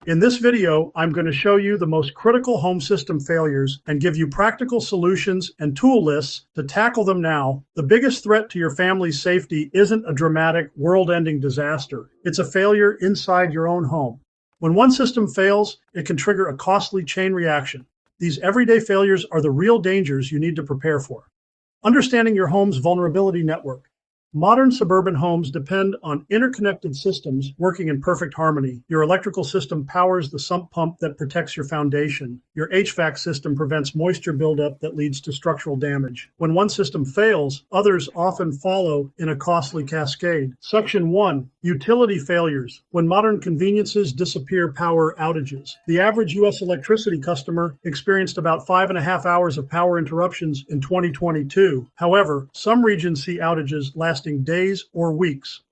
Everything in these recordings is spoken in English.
In this video, I'm going to show you the most critical home system failures and give you practical solutions and tool lists to tackle them now. The biggest threat to your family's safety isn't a dramatic, world-ending disaster. It's a failure inside your own home. When one system fails, it can trigger a costly chain reaction. These everyday failures are the real dangers you need to prepare for. Understanding your home's vulnerability network. Modern suburban homes depend on interconnected systems working in perfect harmony. Your electrical system powers the sump pump that protects your foundation. Your HVAC system prevents moisture buildup that leads to structural damage. When one system fails, others often follow in a costly cascade. Section 1. Utility failures. When modern conveniences disappear, power outages. The average U.S. electricity customer experienced about 5.5 hours of power interruptions in 2022. However, some regions see outages lasting days or weeks.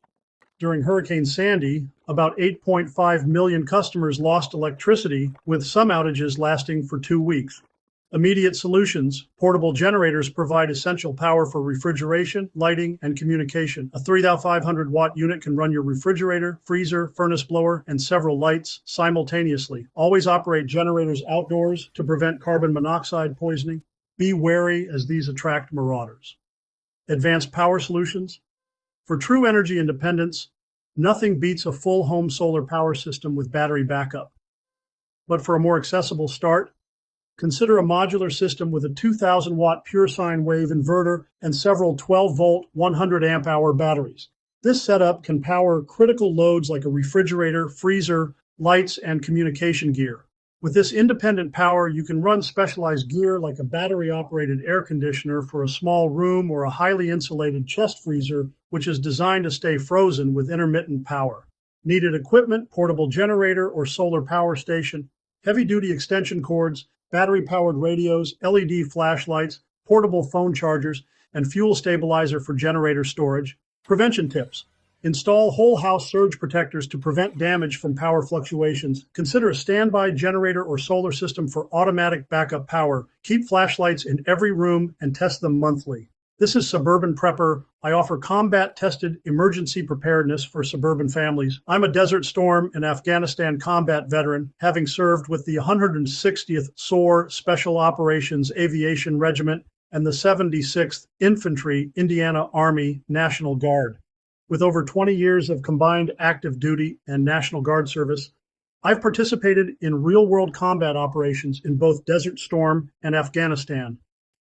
During Hurricane Sandy, about 8.5 million customers lost electricity, with some outages lasting for 2 weeks. Immediate solutions. Portable generators provide essential power for refrigeration, lighting, and communication. A 3,500-watt unit can run your refrigerator, freezer, furnace blower, and several lights simultaneously. Always operate generators outdoors to prevent carbon monoxide poisoning. Be wary as these attract marauders. Advanced power solutions. For true energy independence, nothing beats a full home solar power system with battery backup. But for a more accessible start, consider a modular system with a 2,000-watt pure sine wave inverter and several 12-volt, 100-amp-hour batteries. This setup can power critical loads like a refrigerator, freezer, lights, and communication gear. With this independent power, you can run specialized gear like a battery-operated air conditioner for a small room or a highly insulated chest freezer, which is designed to stay frozen with intermittent power. Needed equipment, portable generator or solar power station, heavy-duty extension cords, battery-powered radios, LED flashlights, portable phone chargers, and fuel stabilizer for generator storage. Prevention tips. Install whole house surge protectors to prevent damage from power fluctuations. Consider a standby generator or solar system for automatic backup power. Keep flashlights in every room and test them monthly. This is Suburban Prepper. I offer combat-tested emergency preparedness for suburban families. I'm a Desert Storm and Afghanistan combat veteran, having served with the 160th SOAR Special Operations Aviation Regiment and the 76th Infantry Indiana Army National Guard. With over 20 years of combined active duty and National Guard service, I've participated in real-world combat operations in both Desert Storm and Afghanistan,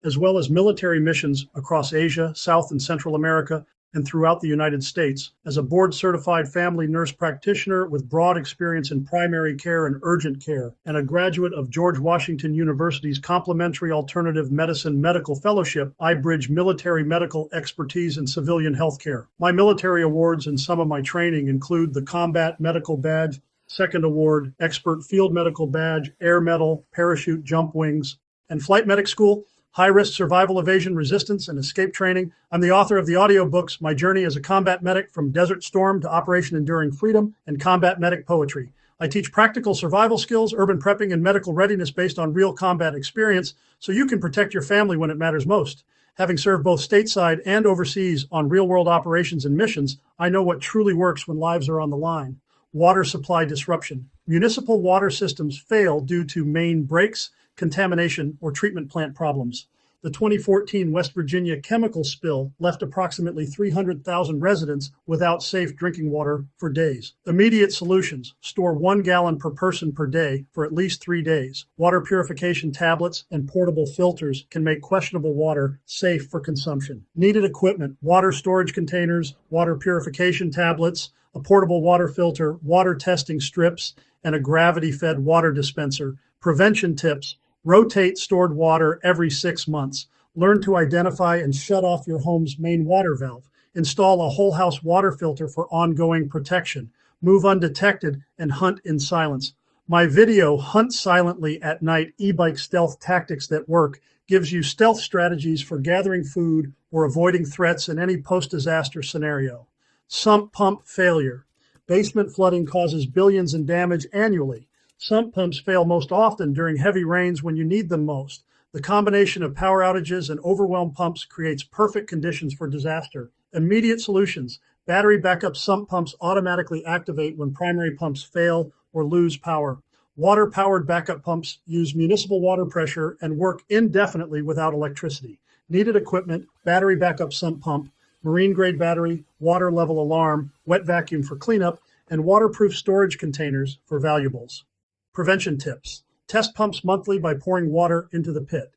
as well as military missions across Asia, South and Central America, and throughout the United States. As a board-certified family nurse practitioner with broad experience in primary care and urgent care, and a graduate of George Washington University's Complementary Alternative Medicine Medical Fellowship, I bridge military medical expertise and civilian healthcare. My military awards and some of my training include the Combat Medical Badge, Second Award, Expert Field Medical Badge, Air Medal, Parachute Jump Wings, and Flight Medic School, High-Risk Survival Evasion Resistance and Escape Training. I'm the author of the audiobooks, My Journey as a Combat Medic from Desert Storm to Operation Enduring Freedom, and Combat Medic Poetry. I teach practical survival skills, urban prepping, and medical readiness based on real combat experience so you can protect your family when it matters most. Having served both stateside and overseas on real-world operations and missions, I know what truly works when lives are on the line. Water supply disruption. Municipal water systems fail due to main breaks, contamination, or treatment plant problems. The 2014 West Virginia chemical spill left approximately 300,000 residents without safe drinking water for days. Immediate solutions. Store 1 gallon per person per day for at least 3 days. Water purification tablets and portable filters can make questionable water safe for consumption. Needed equipment. Water storage containers, water purification tablets, a portable water filter, water testing strips, and a gravity-fed water dispenser. Prevention tips. Rotate stored water every 6 months. Learn to identify and shut off your home's main water valve. Install a whole house water filter for ongoing protection. Move undetected and hunt in silence. My video, Hunt Silently at Night, E-Bike Stealth Tactics That Work, gives you stealth strategies for gathering food or avoiding threats in any post-disaster scenario. Sump pump failure. Basement flooding causes billions in damage annually. Sump pumps fail most often during heavy rains when you need them most. The combination of power outages and overwhelmed pumps creates perfect conditions for disaster. Immediate solutions. Battery backup sump pumps automatically activate when primary pumps fail or lose power. Water-powered backup pumps use municipal water pressure and work indefinitely without electricity. Needed equipment: battery backup sump pump, marine-grade battery, water level alarm, wet vacuum for cleanup, and waterproof storage containers for valuables. Prevention tips: test pumps monthly by pouring water into the pit.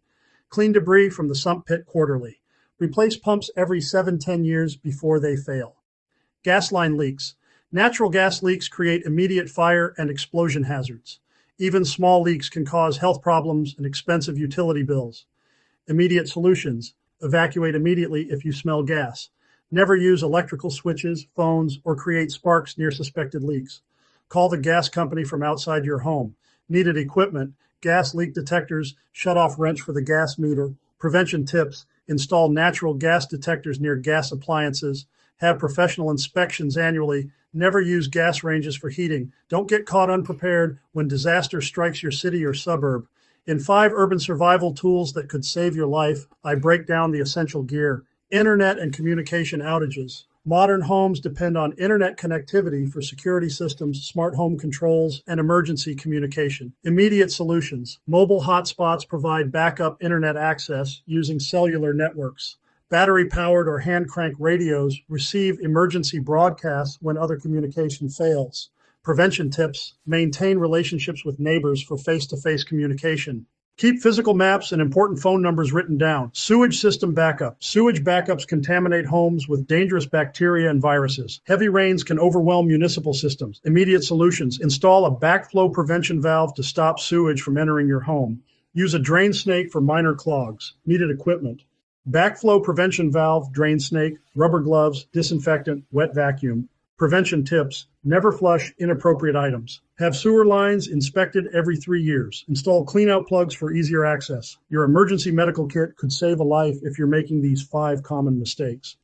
Clean debris from the sump pit quarterly. Replace pumps every 7-10 years before they fail. Gas line leaks. Natural gas leaks create immediate fire and explosion hazards. Even small leaks can cause health problems and expensive utility bills. Immediate solutions: evacuate immediately if you smell gas. Never use electrical switches, phones, or create sparks near suspected leaks. Call the gas company from outside your home. Needed equipment: gas leak detectors, shut-off wrench for the gas meter. Prevention tips: install natural gas detectors near gas appliances. Have professional inspections annually. Never use gas ranges for heating. Don't get caught unprepared when disaster strikes your city or suburb. In 5 urban survival tools that could save your life, I break down the essential gear. Internet and communication outages. Modern homes depend on internet connectivity for security systems, smart home controls, and emergency communication. Immediate solutions. Mobile hotspots provide backup internet access using cellular networks. Battery-powered or hand-crank radios receive emergency broadcasts when other communication fails. Prevention tips: maintain relationships with neighbors for face-to-face communication. Keep physical maps and important phone numbers written down. Sewage system backup. Sewage backups contaminate homes with dangerous bacteria and viruses. Heavy rains can overwhelm municipal systems. Immediate solutions: install a backflow prevention valve to stop sewage from entering your home. Use a drain snake for minor clogs. Needed equipment: backflow prevention valve, drain snake, rubber gloves, disinfectant, wet vacuum. Prevention tips: never flush inappropriate items. Have sewer lines inspected every 3 years. Install cleanout plugs for easier access. Your emergency medical kit could save a life if you're making these 5 common mistakes.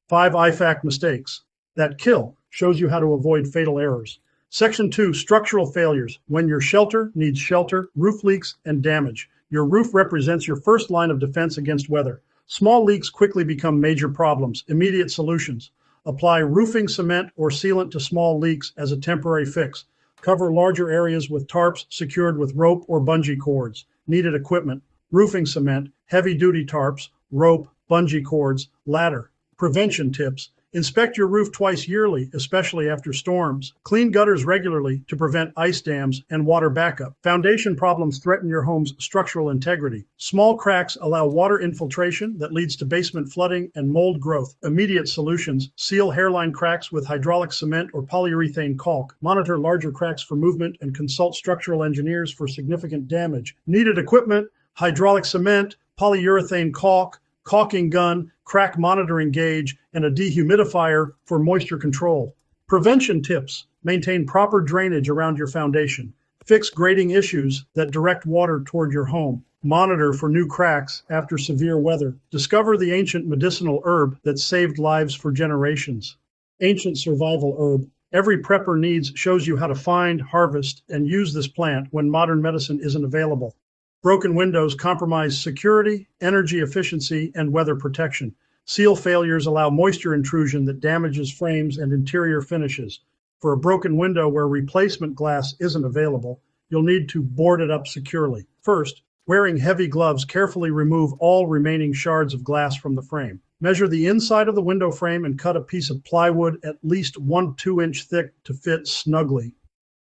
5 IFAC mistakes that kill. Shows you how to avoid fatal errors. Section 2, structural failures. When your shelter needs shelter, roof leaks, and damage. Your roof represents your first line of defense against weather. Small leaks quickly become major problems. Immediate solutions: apply roofing cement or sealant to small leaks as a temporary fix. Cover larger areas with tarps secured with rope or bungee cords. Needed equipment: roofing cement, heavy-duty tarps, rope, bungee cords, ladder. Prevention tips: inspect your roof twice yearly, especially after storms. Clean gutters regularly to prevent ice dams and water backup. Foundation problems threaten your home's structural integrity. Small cracks allow water infiltration that leads to basement flooding and mold growth. Immediate solutions: seal hairline cracks with hydraulic cement or polyurethane caulk. Monitor larger cracks for movement and consult structural engineers for significant damage. Needed equipment: hydraulic cement, polyurethane caulk, caulking gun, crack monitoring gauge, and a dehumidifier for moisture control. Prevention tips: maintain proper drainage around your foundation. Fix grading issues that direct water toward your home. Monitor for new cracks after severe weather. Discover the ancient medicinal herb that saved lives for generations. Ancient survival herb. Every prepper needs shows you how to find, harvest, and use this plant when modern medicine isn't available. Broken windows compromise security, energy efficiency, and weather protection. Seal failures allow moisture intrusion that damages frames and interior finishes. For a broken window where replacement glass isn't available, you'll need to board it up securely. First, wearing heavy gloves, carefully remove all remaining shards of glass from the frame. Measure the inside of the window frame and cut a piece of plywood at least 1 2-inch thick to fit snugly.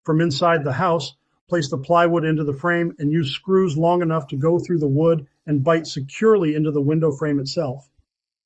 From inside the house, place the plywood into the frame and use screws long enough to go through the wood and bite securely into the window frame itself.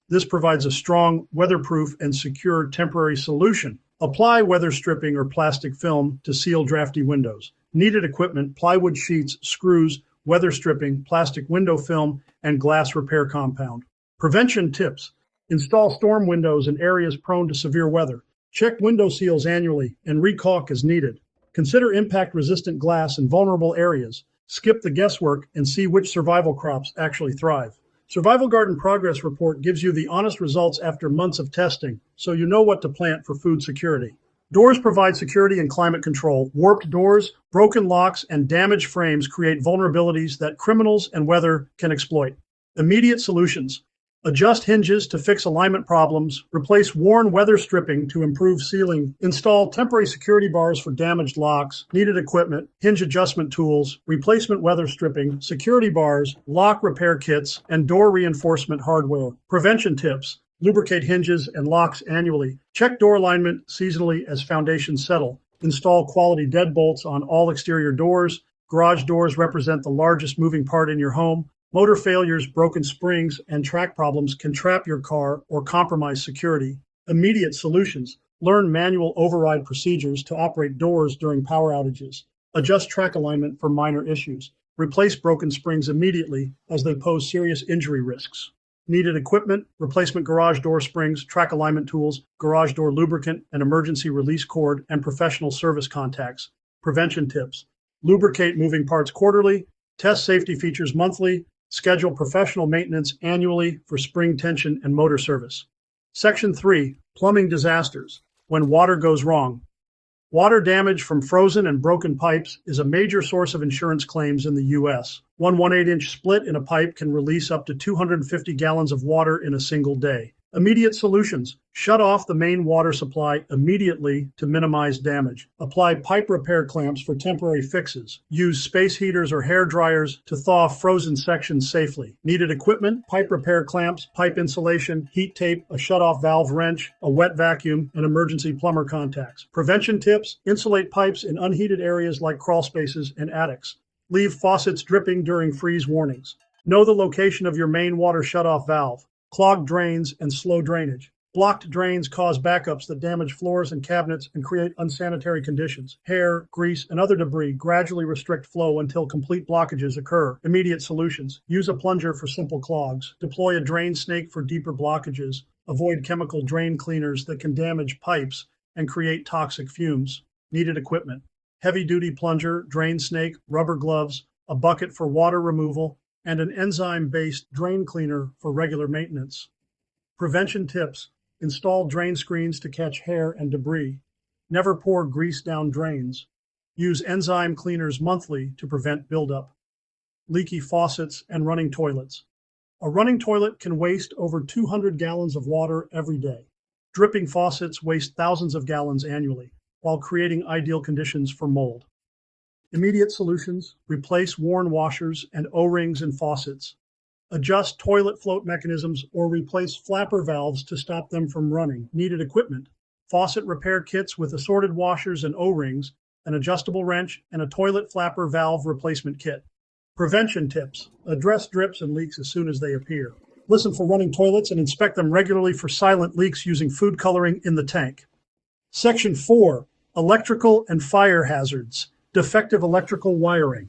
This provides a strong, weatherproof, and secure temporary solution. Apply weather stripping or plastic film to seal drafty windows. Needed equipment: plywood sheets, screws, weather stripping, plastic window film, and glass repair compound. Prevention tips: install storm windows in areas prone to severe weather. Check window seals annually and recaulk as needed. Consider impact-resistant glass in vulnerable areas. Skip the guesswork and see which survival crops actually thrive. Survival Garden Progress Report gives you the honest results after months of testing, so you know what to plant for food security. Doors provide security and climate control. Warped doors, broken locks, and damaged frames create vulnerabilities that criminals and weather can exploit. Immediate solutions: Adjust hinges to fix alignment problems, replace worn weather stripping to improve sealing, install temporary security bars for damaged locks, needed equipment, hinge adjustment tools, replacement weather stripping, security bars, lock repair kits, and door reinforcement hardware. Prevention tips: lubricate hinges and locks annually. Check door alignment seasonally as foundations settle. Install quality deadbolts on all exterior doors. Garage doors represent the largest moving part in your home. Motor failures, broken springs, and track problems can trap your car or compromise security. Immediate solutions: learn manual override procedures to operate doors during power outages. Adjust track alignment for minor issues. Replace broken springs immediately as they pose serious injury risks. Needed equipment: replacement garage door springs, track alignment tools, garage door lubricant, an emergency release cord, and professional service contacts. Prevention tips: lubricate moving parts quarterly, test safety features monthly, schedule professional maintenance annually for spring tension and motor service. Section 3. Plumbing disasters. When water goes wrong. Water damage from frozen and broken pipes is a major source of insurance claims in the U.S. One 1/8-inch split in a pipe can release up to 250 gallons of water in a single day. Immediate solutions: shut off the main water supply immediately to minimize damage. Apply pipe repair clamps for temporary fixes. Use space heaters or hair dryers to thaw frozen sections safely. Needed equipment: pipe repair clamps, pipe insulation, heat tape, a shut-off valve wrench, a wet vacuum, and emergency plumber contacts. Prevention tips: insulate pipes in unheated areas like crawl spaces and attics. Leave faucets dripping during freeze warnings. Know the location of your main water shutoff valve. Clogged drains and slow drainage. Blocked drains cause backups that damage floors and cabinets and create unsanitary conditions. Hair, grease, and other debris gradually restrict flow until complete blockages occur. Immediate solutions: use a plunger for simple clogs. Deploy a drain snake for deeper blockages. Avoid chemical drain cleaners that can damage pipes and create toxic fumes. Needed equipment: heavy-duty plunger, drain snake, rubber gloves, a bucket for water removal, and an enzyme-based drain cleaner for regular maintenance. Prevention tips: install drain screens to catch hair and debris. Never pour grease down drains. Use enzyme cleaners monthly to prevent buildup. Leaky faucets and running toilets. A running toilet can waste over 200 gallons of water every day. Dripping faucets waste thousands of gallons annually, while creating ideal conditions for mold. Immediate solutions: replace worn washers and O-rings in faucets. Adjust toilet float mechanisms or replace flapper valves to stop them from running. Needed equipment: faucet repair kits with assorted washers and O-rings, an adjustable wrench, and a toilet flapper valve replacement kit. Prevention tips: address drips and leaks as soon as they appear. Listen for running toilets and inspect them regularly for silent leaks using food coloring in the tank. Section 4. Electrical and fire hazards. Defective electrical wiring.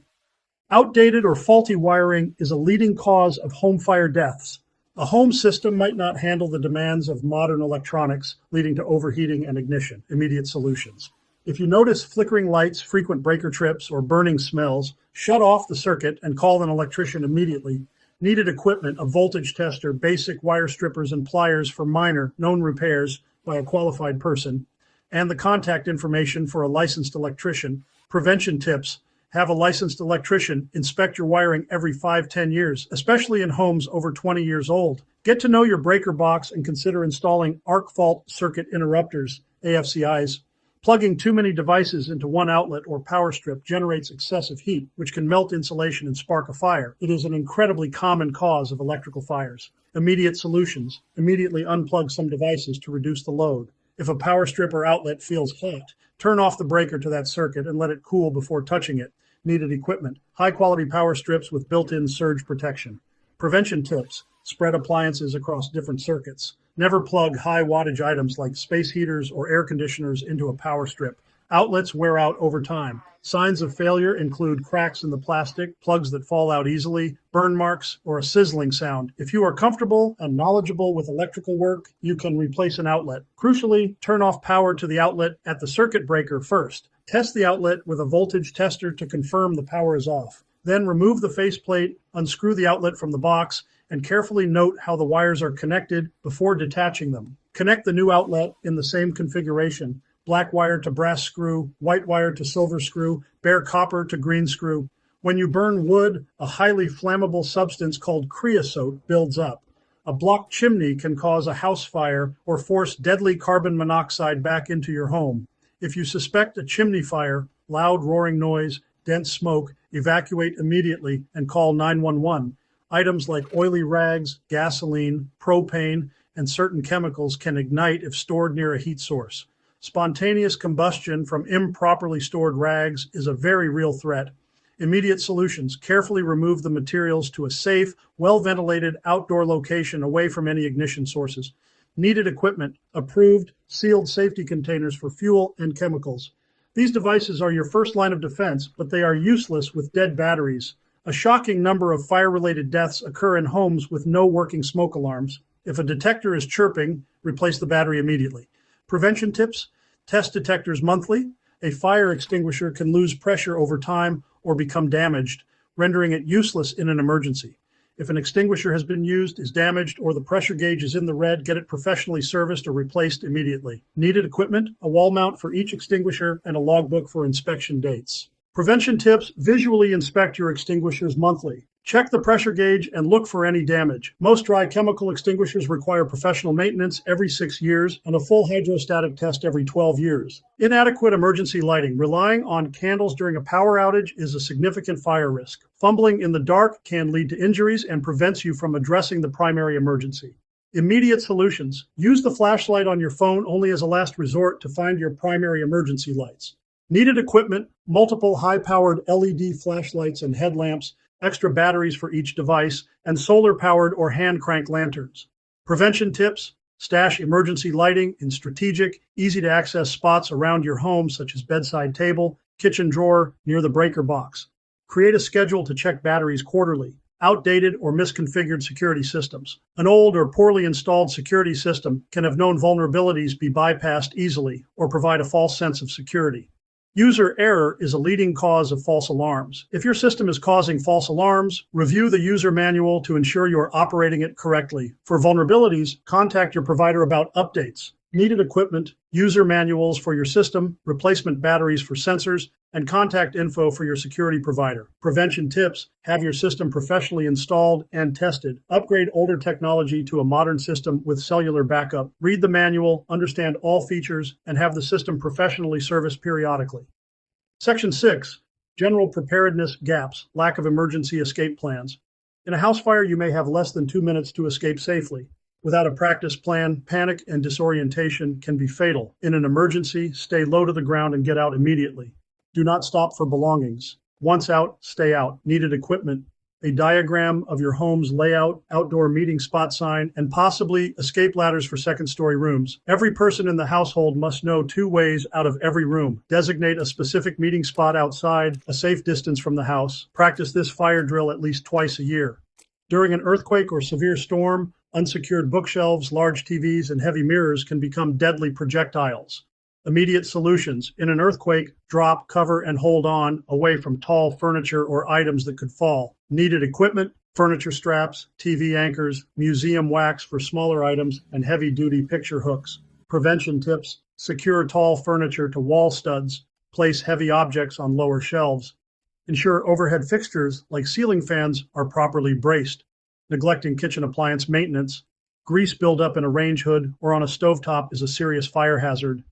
Outdated or faulty wiring is a leading cause of home fire deaths. A home system might not handle the demands of modern electronics, leading to overheating and ignition. Immediate solutions: if you notice flickering lights, frequent breaker trips, or burning smells, shut off the circuit and call an electrician immediately. Needed equipment: a voltage tester, basic wire strippers, and pliers for minor, known repairs by a qualified person, and the contact information for a licensed electrician. Prevention tips: have a licensed electrician inspect your wiring every 5-10 years, especially in homes over 20 years old. Get to know your breaker box and consider installing arc fault circuit interrupters, AFCIs. Plugging too many devices into one outlet or power strip generates excessive heat, which can melt insulation and spark a fire. It is an incredibly common cause of electrical fires. Immediate solutions: immediately unplug some devices to reduce the load. If a power strip or outlet feels hot, turn off the breaker to that circuit and let it cool before touching it. Needed equipment: high-quality power strips with built-in surge protection. Prevention tips: spread appliances across different circuits. Never plug high wattage items like space heaters or air conditioners into a power strip. Outlets wear out over time. Signs of failure include cracks in the plastic, plugs that fall out easily, burn marks, or a sizzling sound. If you are comfortable and knowledgeable with electrical work, you can replace an outlet. Crucially, turn off power to the outlet at the circuit breaker first. Test the outlet with a voltage tester to confirm the power is off. Then remove the faceplate, unscrew the outlet from the box, and carefully note how the wires are connected before detaching them. Connect the new outlet in the same configuration: black wire to brass screw, white wire to silver screw, bare copper to green screw. When you burn wood, a highly flammable substance called creosote builds up. A blocked chimney can cause a house fire or force deadly carbon monoxide back into your home. If you suspect a chimney fire, loud roaring noise, dense smoke, evacuate immediately and call 911. Items like oily rags, gasoline, propane, and certain chemicals can ignite if stored near a heat source. Spontaneous combustion from improperly stored rags is a very real threat. Immediate solutions: carefully remove the materials to a safe, well-ventilated outdoor location away from any ignition sources. Needed equipment: approved, sealed safety containers for fuel and chemicals. These devices are your first line of defense, but they are useless with dead batteries. A shocking number of fire-related deaths occur in homes with no working smoke alarms. If a detector is chirping, replace the battery immediately. Prevention tips: test detectors monthly. A fire extinguisher can lose pressure over time or become damaged, rendering it useless in an emergency. If an extinguisher has been used, is damaged, or the pressure gauge is in the red, get it professionally serviced or replaced immediately. Needed equipment: a wall mount for each extinguisher and a logbook for inspection dates. Prevention tips: visually inspect your extinguishers monthly. Check the pressure gauge and look for any damage. Most dry chemical extinguishers require professional maintenance every 6 years and a full hydrostatic test every 12 years. Inadequate emergency lighting: relying on candles during a power outage is a significant fire risk. Fumbling in the dark can lead to injuries and prevents you from addressing the primary emergency. Immediate solutions: use the flashlight on your phone only as a last resort to find your primary emergency lights. Needed equipment: multiple high-powered LED flashlights and headlamps, extra batteries for each device, and solar-powered or hand-crank lanterns. Prevention tips: stash emergency lighting in strategic, easy-to-access spots around your home, such as bedside table, kitchen drawer, near the breaker box. Create a schedule to check batteries quarterly. Outdated or misconfigured security systems: an old or poorly installed security system can have known vulnerabilities be bypassed easily or provide a false sense of security. User error is a leading cause of false alarms. If your system is causing false alarms, review the user manual to ensure you are operating it correctly. For vulnerabilities, contact your provider about updates. Needed equipment: user manuals for your system, replacement batteries for sensors, and contact info for your security provider. Prevention tips: have your system professionally installed and tested. Upgrade older technology to a modern system with cellular backup. Read the manual, understand all features, and have the system professionally serviced periodically. Section 6. General preparedness gaps: lack of emergency escape plans. In a house fire, you may have less than 2 minutes to escape safely. Without a practice plan, panic and disorientation can be fatal. In an emergency, stay low to the ground and get out immediately. Do not stop for belongings. Once out, stay out. Needed equipment: a diagram of your home's layout, outdoor meeting spot sign, and possibly escape ladders for second-story rooms. Every person in the household must know 2 ways out of every room. Designate a specific meeting spot outside, a safe distance from the house. Practice this fire drill at least twice a year. During an earthquake or severe storm, unsecured bookshelves, large TVs, and heavy mirrors can become deadly projectiles. Immediate solutions: in an earthquake, drop, cover, and hold on away from tall furniture or items that could fall. Needed equipment: furniture straps, TV anchors, museum wax for smaller items, and heavy-duty picture hooks. Prevention tips: secure tall furniture to wall studs, place heavy objects on lower shelves. Ensure overhead fixtures, like ceiling fans, are properly braced. Neglecting kitchen appliance maintenance: grease buildup in a range hood or on a stovetop is a serious fire hazard.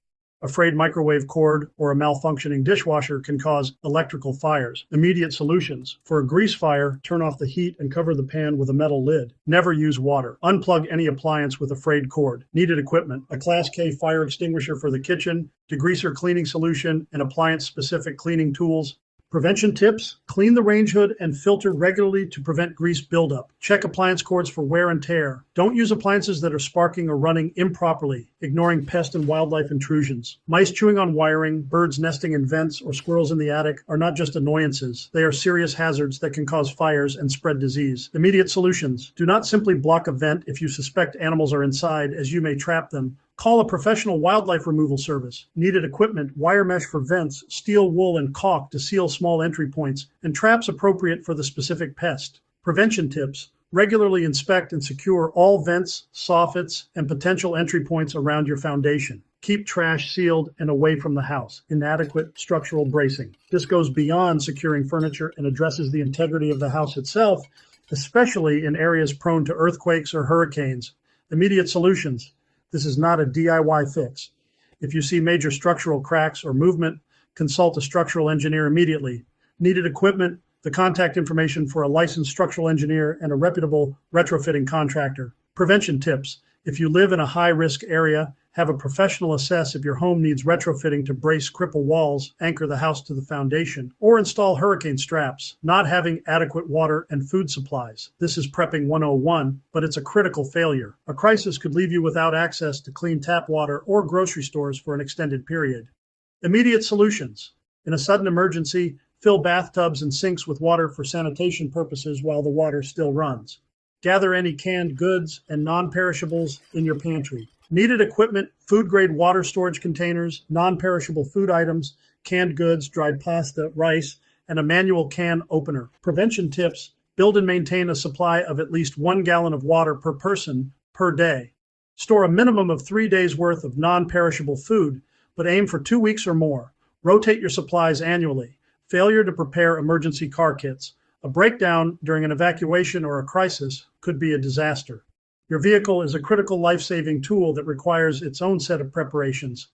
A frayed microwave cord or a malfunctioning dishwasher can cause electrical fires. Immediate solutions: for a grease fire, turn off the heat and cover the pan with a metal lid. Never use water. Unplug any appliance with a frayed cord. Needed equipment: a Class K fire extinguisher for the kitchen, degreaser cleaning solution, and appliance-specific cleaning tools. Prevention tips: clean the range hood and filter regularly to prevent grease buildup. Check appliance cords for wear and tear. Don't use appliances that are sparking or running improperly, ignoring pest and wildlife intrusions. Mice chewing on wiring, birds nesting in vents, or squirrels in the attic are not just annoyances. They are serious hazards that can cause fires and spread disease. Immediate solutions: do not simply block a vent if you suspect animals are inside, as you may trap them. Call a professional wildlife removal service. Needed equipment: wire mesh for vents, steel wool and caulk to seal small entry points, and traps appropriate for the specific pest. Prevention tips: regularly inspect and secure all vents, soffits, and potential entry points around your foundation. Keep trash sealed and away from the house. Inadequate structural bracing: this goes beyond securing furniture and addresses the integrity of the house itself. especially in areas prone to earthquakes or hurricanes. Immediate solutions. This is not a DIY fix. If you see major structural cracks or movement, consult a structural engineer immediately. Needed equipment, the contact information for a licensed structural engineer and a reputable retrofitting contractor. Prevention tips. If you live in a high-risk area, have a professional assess if your home needs retrofitting to brace cripple walls, anchor the house to the foundation, or install hurricane straps. Not having adequate water and food supplies. This is prepping 101, but it's a critical failure. A crisis could leave you without access to clean tap water or grocery stores for an extended period. Immediate solutions. In a sudden emergency, fill bathtubs and sinks with water for sanitation purposes while the water still runs. Gather any canned goods and non-perishables in your pantry. Needed equipment, food-grade water storage containers, non-perishable food items, canned goods, dried pasta, rice, and a manual can opener. Prevention tips, build and maintain a supply of at least 1 gallon of water per person per day. Store a minimum of 3 days worth of non-perishable food, but aim for 2 weeks or more. Rotate your supplies annually. Failure to prepare emergency car kits. A breakdown during an evacuation or a crisis could be a disaster. Your vehicle is a critical life-saving tool that requires its own set of preparations.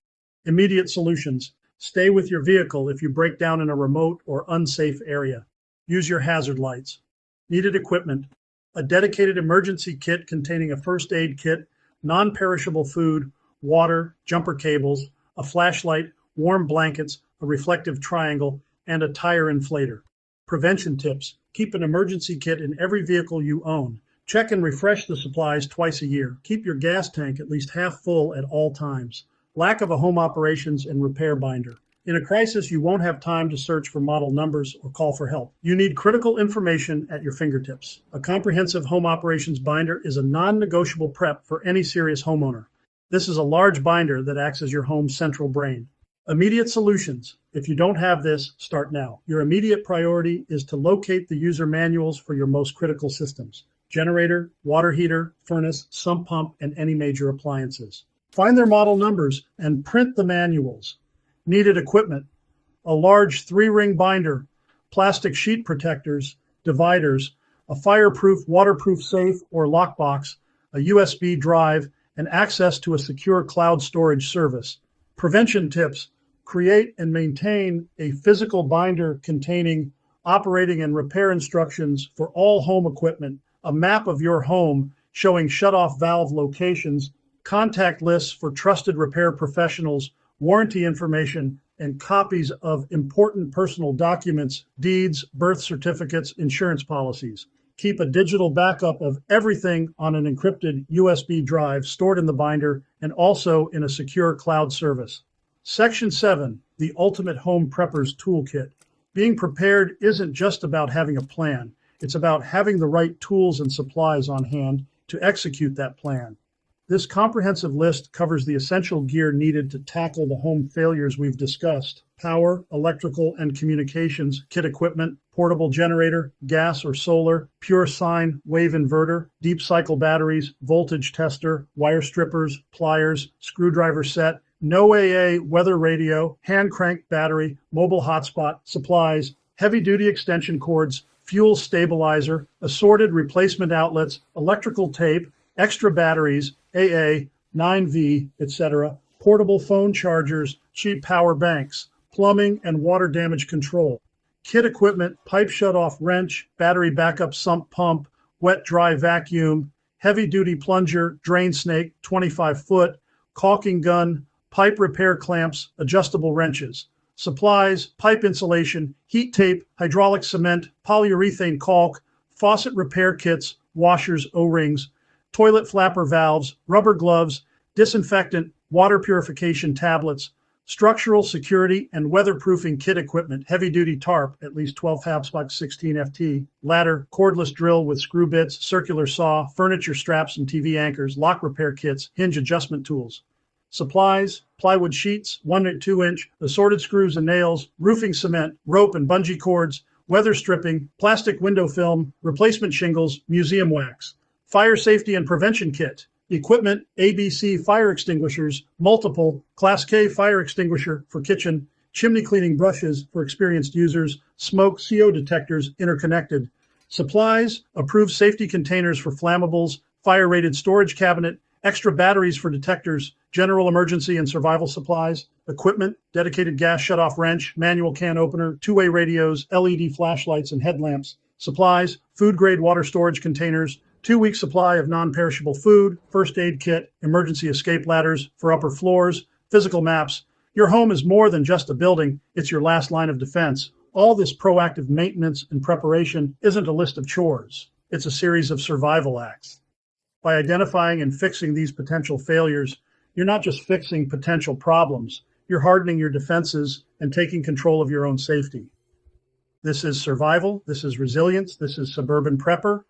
Immediate solutions. Stay with your vehicle if you break down in a remote or unsafe area. Use your hazard lights. Needed equipment. A dedicated emergency kit containing a first aid kit, non-perishable food, water, jumper cables, a flashlight, warm blankets, a reflective triangle, and a tire inflator. Prevention tips. Keep an emergency kit in every vehicle you own. Check and refresh the supplies twice a year. Keep your gas tank at least half full at all times. Lack of a home operations and repair binder. In a crisis, you won't have time to search for model numbers or call for help. You need critical information at your fingertips. A comprehensive home operations binder is a non-negotiable prep for any serious homeowner. This is a large binder that acts as your home's central brain. Immediate solutions. If you don't have this, start now. Your immediate priority is to locate the user manuals for your most critical systems: generator, water heater, furnace, sump pump, and any major appliances. Find their model numbers and print the manuals. Needed equipment: a large 3-ring binder, plastic sheet protectors, dividers, a fireproof, waterproof safe or lockbox, a USB drive, and access to a secure cloud storage service. Prevention tips: create and maintain a physical binder containing operating and repair instructions for all home equipment, a map of your home showing shutoff valve locations, contact lists for trusted repair professionals, warranty information, and copies of important personal documents, deeds, birth certificates, insurance policies. Keep a digital backup of everything on an encrypted USB drive stored in the binder and also in a secure cloud service. Section 7, the Ultimate Home Prepper's Toolkit. Being prepared isn't just about having a plan. It's about having the right tools and supplies on hand to execute that plan. This comprehensive list covers the essential gear needed to tackle the home failures we've discussed: power, electrical, and communications, kit equipment, portable generator, gas or solar, pure sine wave inverter, deep cycle batteries, voltage tester, wire strippers, pliers, screwdriver set, no AA weather radio, hand crank battery, mobile hotspot, supplies, heavy duty extension cords, fuel stabilizer, assorted replacement outlets, electrical tape, extra batteries, AA, 9V, etc., portable phone chargers, cheap power banks, plumbing and water damage control, kit equipment, pipe shutoff wrench, battery backup sump pump, wet dry vacuum, heavy duty plunger, drain snake, 25-foot, caulking gun, pipe repair clamps, adjustable wrenches. Supplies: pipe insulation, heat tape, hydraulic cement, polyurethane caulk, faucet repair kits, washers, O-rings, toilet flapper valves, rubber gloves, disinfectant, water purification tablets, structural security and weatherproofing kit equipment, heavy-duty tarp, at least 12 Habsbox 16 FT, ladder, cordless drill with screw bits, circular saw, furniture straps and TV anchors, lock repair kits, hinge adjustment tools. Supplies: plywood sheets, 1 to 2 inch, assorted screws and nails, roofing cement, rope and bungee cords, weather stripping, plastic window film, replacement shingles, museum wax. Fire safety and prevention kit. Equipment: ABC fire extinguishers, multiple, Class K fire extinguisher for kitchen, chimney cleaning brushes for experienced users, smoke CO detectors interconnected, Supplies, approved safety containers for flammables, fire-rated storage cabinet, extra batteries for detectors, general emergency and survival supplies, equipment, dedicated gas shutoff wrench, manual can opener, two-way radios, LED flashlights and headlamps, supplies, food-grade water storage containers, 2-week supply of non-perishable food, first aid kit, emergency escape ladders for upper floors, physical maps. Your home is more than just a building, it's your last line of defense. All this proactive maintenance and preparation isn't a list of chores. It's a series of survival acts. By identifying and fixing these potential failures, you're not just fixing potential problems, you're hardening your defenses and taking control of your own safety. This is survival, this is resilience, this is Suburban Prepper.